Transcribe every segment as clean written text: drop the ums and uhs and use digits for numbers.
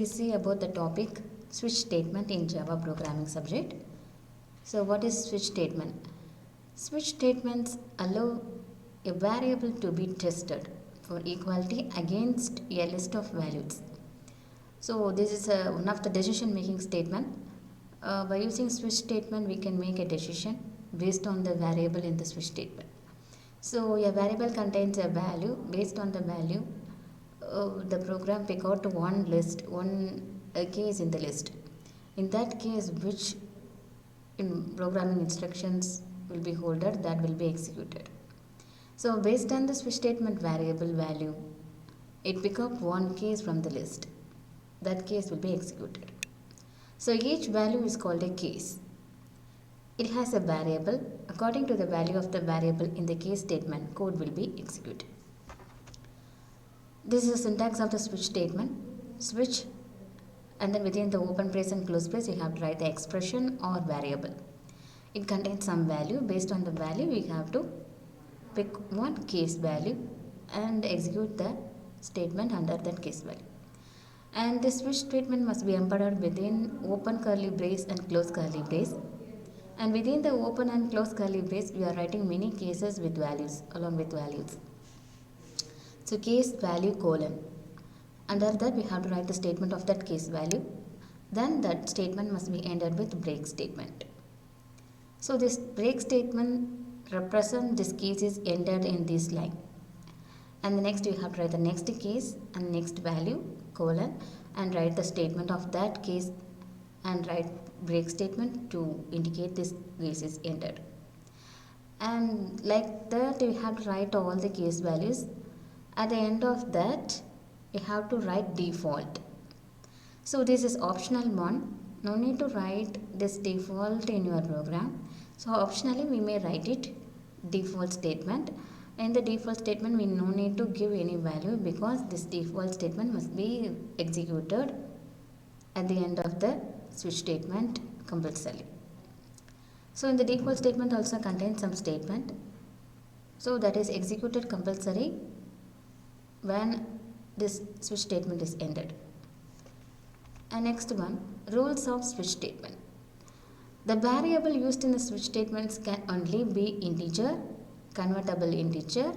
we see about the topic switch statement in Java programming subject. So what is switch statement? Switch statements allow a variable to be tested for equality against a list of values. So this is one of the decision making statement. By using switch statement we can make a decision based on the variable in the switch statement. So a variable contains a value. Based on the value, the program pick out one case in the list. In that case, which in programming instructions will be holded, that will be executed. So based on the switch statement variable value, it pick up one case from the list. That case will be executed. So each value is called a case. It has a variable. According to the value of the variable in the case statement, code will be executed. This is the syntax of the switch statement. Switch, and then within the open brace and close brace you have to write the expression or variable. It contains some value. Based on the value we have to pick one case value and execute the statement under that case value. And the switch statement must be embedded within open curly brace and close curly brace. And within the open and close curly brace we are writing many cases with values, along with values. So case value colon. Under that we have to write the statement of that case value. Then that statement must be ended with break statement. So this break statement represents this case is ended in this line. And the next you have to write the next case and next value colon and write the statement of that case and write break statement to indicate this case is ended. And like that you have to write all the case values. At the end of that you have to write default. So this is optional one. No need to write this default in your program. So optionally we may write it default statement. In the default statement we no need to give any value because this default statement must be executed at the end of the switch statement compulsorily. So in the default statement also contains some statement. So that is executed compulsory when this switch statement is ended. And next one, rules of switch statement. The variable used in the switch statements can only be integer, convertible integer,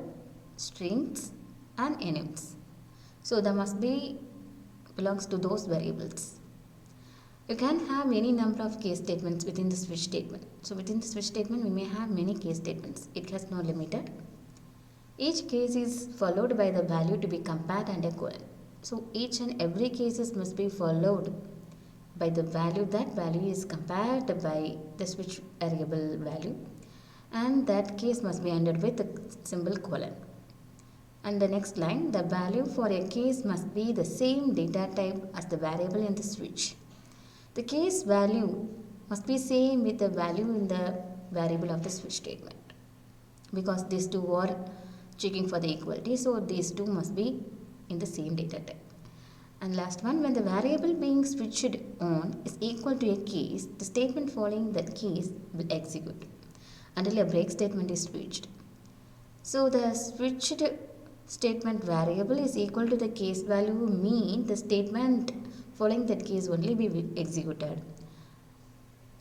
strings and enums. So there must be belongs to those variables. You can have any number of case statements within the switch statement. So within the switch statement we may have many case statements. It has no limited. Each case is followed by the value to be compared and a colon. So each and every cases must be followed by the value. That value is compared by the switch variable value, and that case must be ended with the symbol colon. And the next line, the value for a case must be the same data type as the variable in the switch. The case value must be same with the value in the variable of the switch statement, because these two are checking for the equality. So these two must be in the same data type. And last one, when the variable being switched on is equal to a case, the statement following that case will execute until a break statement is switched. So the switched statement variable is equal to the case value mean the statement following that case only be executed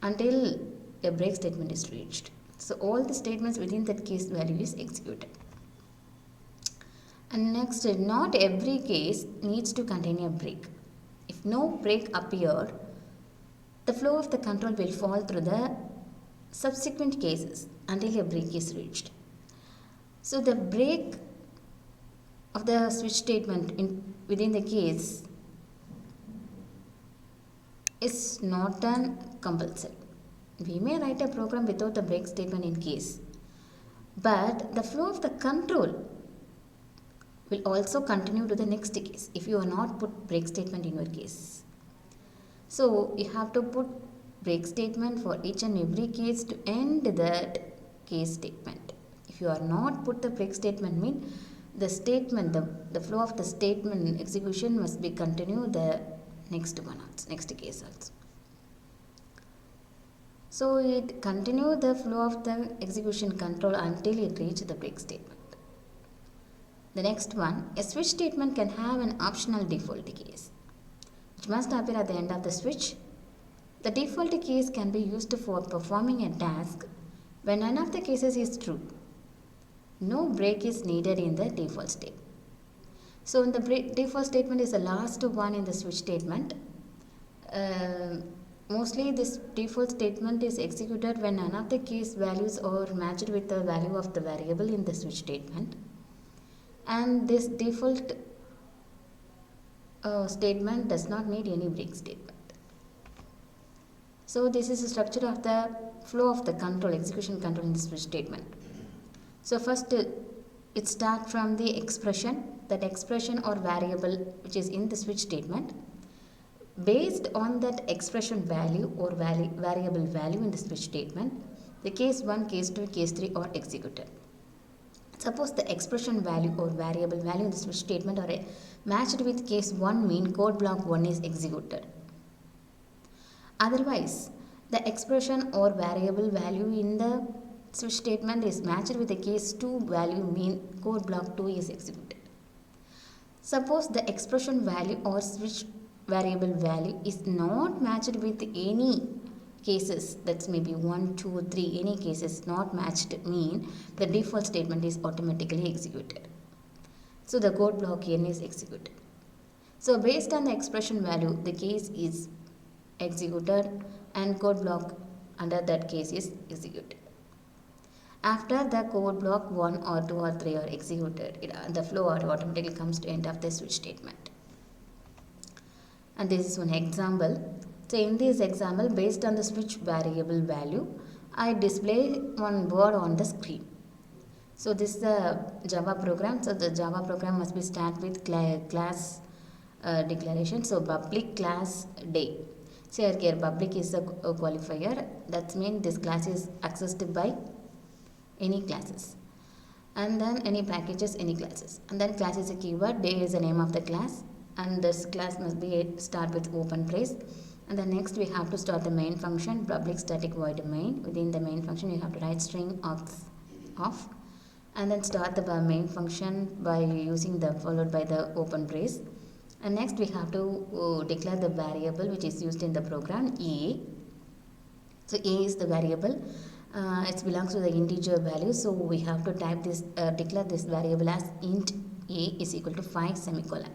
until a break statement is reached. So all the statements within that case value is executed. And next, not every case needs to contain a break. If no break appeared, the flow of the control will fall through the subsequent cases until a break is reached. So the break of the switch statement within the case is not done compulsory. We may write a program without a break statement in case, but the flow of the control will also continue to the next case if you are not put break statement in your case. So you have to put break statement for each and every case to end that case statement. If you are not put the break statement mean the statement, the flow of the statement execution must be continue the next one also, next case also. So it continue the flow of the execution control until it reach the break statement. The next one, a switch statement can have an optional default case. which must appear at the end of the switch. The default case can be used for performing a task when none of the cases is true. No break is needed in the default state. So in the default statement is the last one in the switch statement. Mostly this default statement is executed when none of the case values are matched with the value of the variable in the switch statement. And this default statement does not need any break statement. So this is the structure of the flow of the control, execution control in the switch statement. So first it starts from the expression, that expression or variable which is in the switch statement. Based on that expression value or variable value in the switch statement, the case 1, case 2, case 3 are executed. Suppose the expression value or variable value in the switch statement are matched with case 1 mean code block 1 is executed. Otherwise, the expression or variable value in the switch statement is matched with the case 2 value mean code block 2 is executed. Suppose the expression value or switch variable value is not matched with any cases, that's maybe 1, 2, 3, any cases not matched mean the default statement is automatically executed. So the code block n is executed. So based on the expression value, the case is executed and code block under that case is executed. After the code block 1 or 2 or 3 are executed, the flow automatically comes to end of the switch statement. And this is one example. So in this example, based on the switch variable value, I display one word on the screen. So this is a Java program. So the Java program must be start with class declaration. So public class day. So here public is a qualifier. That means this class is accessed by any classes. And then any packages, any classes. And then class is a keyword. Day is the name of the class. And this class must be start with open brace. And then next we have to start the main function, public static void main. Within the main function you have to write string off and then start the main function by using the followed by the open brace. And next we have to declare the variable which is used in the program a. So a is the variable. It belongs to the integer value. So we have to type this declare this variable as int a is equal to 5 semicolon.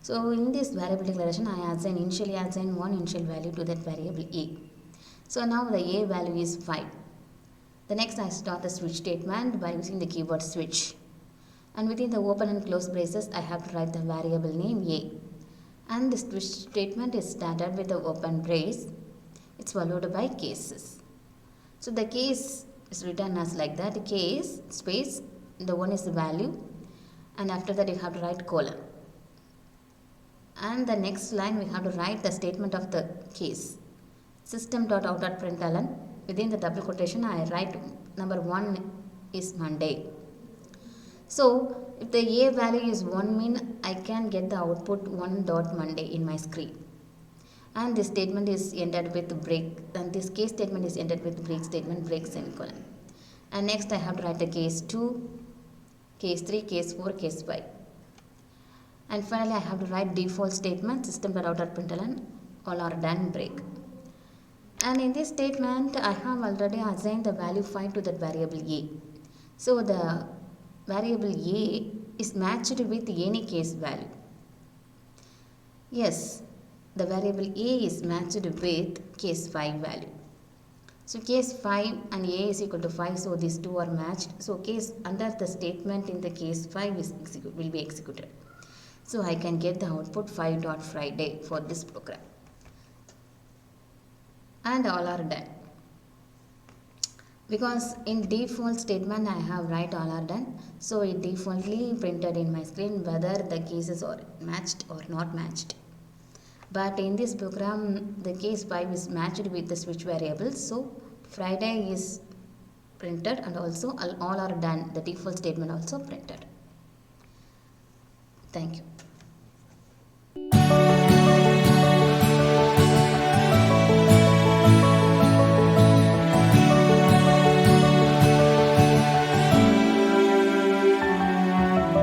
So in this variable declaration, I initially assign one initial value to that variable a. So now the a value is 5. The next I start the switch statement by using the keyword switch. And within the open and close braces, I have to write the variable name a. And the switch statement is started with the open brace. It's followed by cases. So the case is written as like that, case space, the one is the value. And after that you have to write colon. And the next line we have to write the statement of the case. System.out.println. Within the double quotation I write number 1 is Monday. So if the a value is 1 mean I can get the output 1.Monday in my screen. And this statement is ended with break. And this case statement is ended with break statement, break semicolon. And next I have to write the case 2, case 3, case 4, case 5. And finally, I have to write default statement, system.out.println, all are done, break. And in this statement, I have already assigned the value 5 to that variable a. So the variable a is matched with any case value. Yes, the variable a is matched with case 5 value. So case 5 and a is equal to 5, so these two are matched. So case under the statement in the case 5 is will be executed. So I can get the output 5.Friday for this program. And all are done. Because in default statement I have write all are done. So it defaultly printed in my screen whether the cases are matched or not matched. But in this program the case 5 is matched with the switch variables. So Friday is printed and also all are done. The default statement also printed. Thank you.